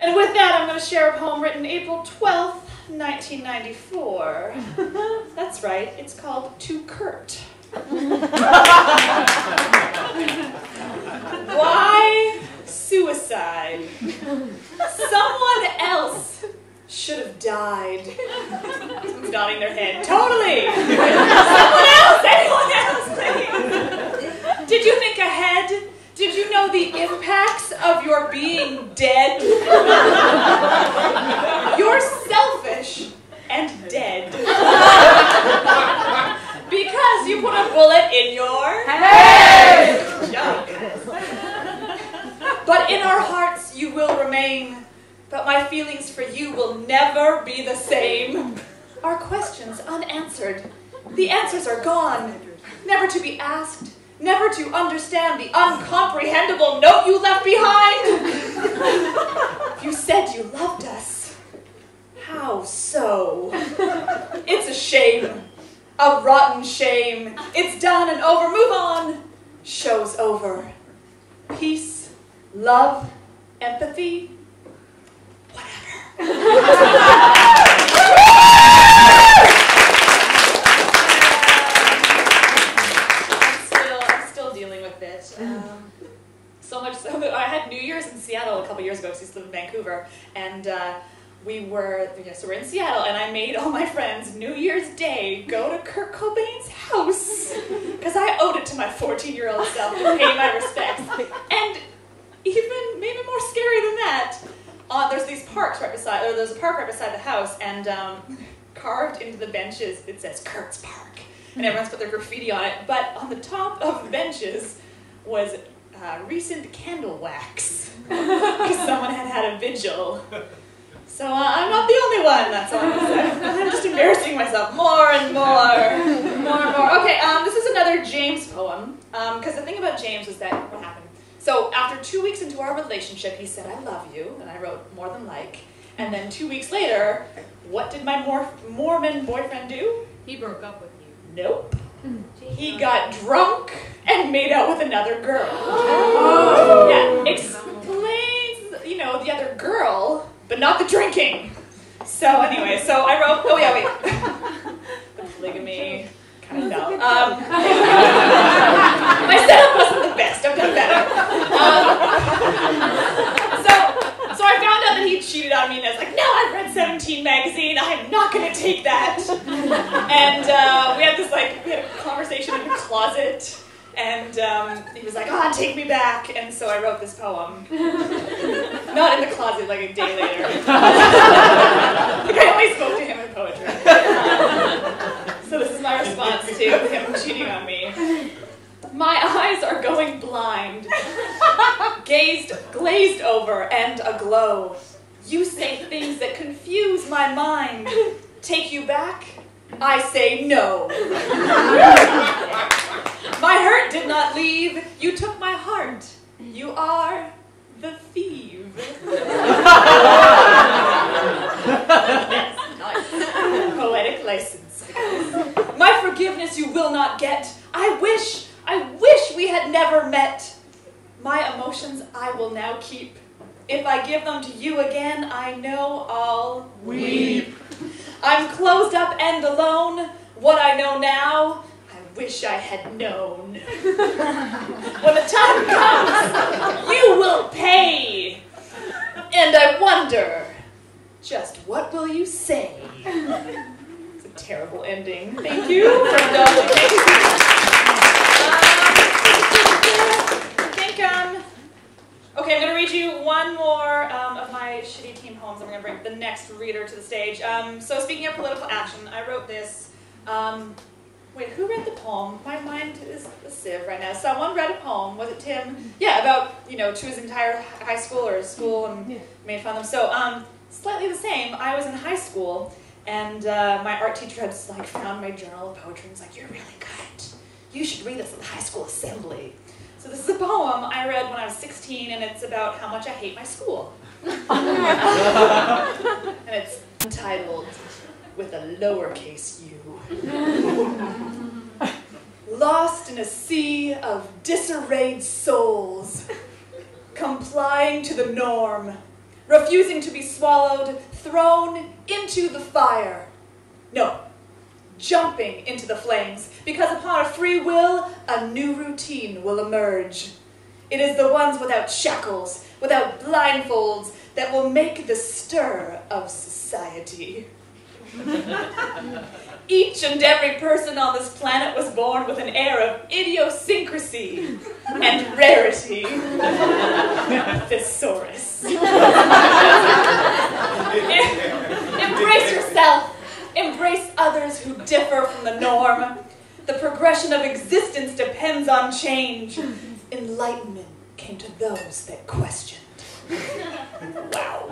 And with that, I'm going to share a poem written April 12th, 1994. That's right, it's called To Kurt. Why suicide? Someone else should have died. Someone's nodding their head. Totally! Someone else! Anyone else, please! Did you think ahead? Did you know the impacts of your being dead? You're selfish and dead. Because you put a bullet in your head! But in our hearts you will remain. But my feelings for you will never be the same. Our questions unanswered. The answers are gone. Never to be asked. Never to understand the uncomprehendable note you left behind. You said you loved us. How so? It's a shame. A rotten shame. It's done and over. Move on. Show's over. Peace, love, empathy, I'm still dealing with it. So much so that I had New Year's in Seattle a couple years ago because I used to live in Vancouver, and we're in Seattle, and I made all my friends New Year's Day go to Kurt Cobain's house because I owed it to my 14-year-old self to pay my respects. And even maybe more scary than that, there's these parks right beside, or there's a park right beside the house, and carved into the benches it says Kurt's Park, and everyone's put their graffiti on it. But on the top of the benches was recent candle wax because someone had had a vigil. So I'm not the only one. That's all I'm saying. I'm just embarrassing myself more and more. Okay, this is another James poem. Because the thing about James was that what happened. So after 2 weeks into our relationship, he said, "I love you," and I wrote more than like. And then 2 weeks later, what did my Mormon boyfriend do? He broke up with you. Nope. He got drunk and made out with another girl. Oh. Yeah, explains, the other girl, but not the drinking. So anyway, so I wrote, oh yeah, wait. The polygamy kind of fell. My setup wasn't the best, I've done better. So I found out that he cheated on me, and I was like, no, I've read 17 magazine, I'm not gonna take that. And we had a conversation in the closet, and he was like, oh, take me back. And so I wrote this poem. Not in the closet, like a day later. Like I only spoke to him in poetry. So this is my response to him cheating on me. My eyes are going blind, glazed over and aglow. You say things that confuse my mind. Take you back? I say no. My hurt did not leave. You took my heart. You are the thief. Nice. Poetic license. My forgiveness you will not get. I wish we had never met. My emotions I will now keep. If I give them to you again, I know I'll weep. I'm closed up and alone. What I know now, I wish I had known. When the time comes, you will pay. And I wonder, just what will you say? It's a terrible ending. Thank you for indulging me. Okay, I'm going to read you one more of my shitty team poems. I'm going to bring the next reader to the stage. So speaking of political action, I wrote this. Wait, who read the poem? My mind is a sieve right now. Someone read a poem. Was it Tim? Yeah, about, to his entire high school or school and made fun of them. So slightly the same. I was in high school, and my art teacher had found my journal of poetry and was like, "You're really good. You should read this at the high school assembly." So this is a poem I read when I was 16, and it's about how much I hate my school. And it's entitled, with a lowercase u. Lost in a sea of disarrayed souls, complying to the norm, refusing to be swallowed, thrown into the fire. No, jumping into the flames, because upon a free will, a new routine will emerge. It is the ones without shackles, without blindfolds, that will make the stir of society. Each and every person on this planet was born with an air of idiosyncrasy and rarity. Thesaurus. Embrace yourself. Embrace others who differ from the norm. The progression of existence depends on change. Enlightenment came to those that questioned. Wow.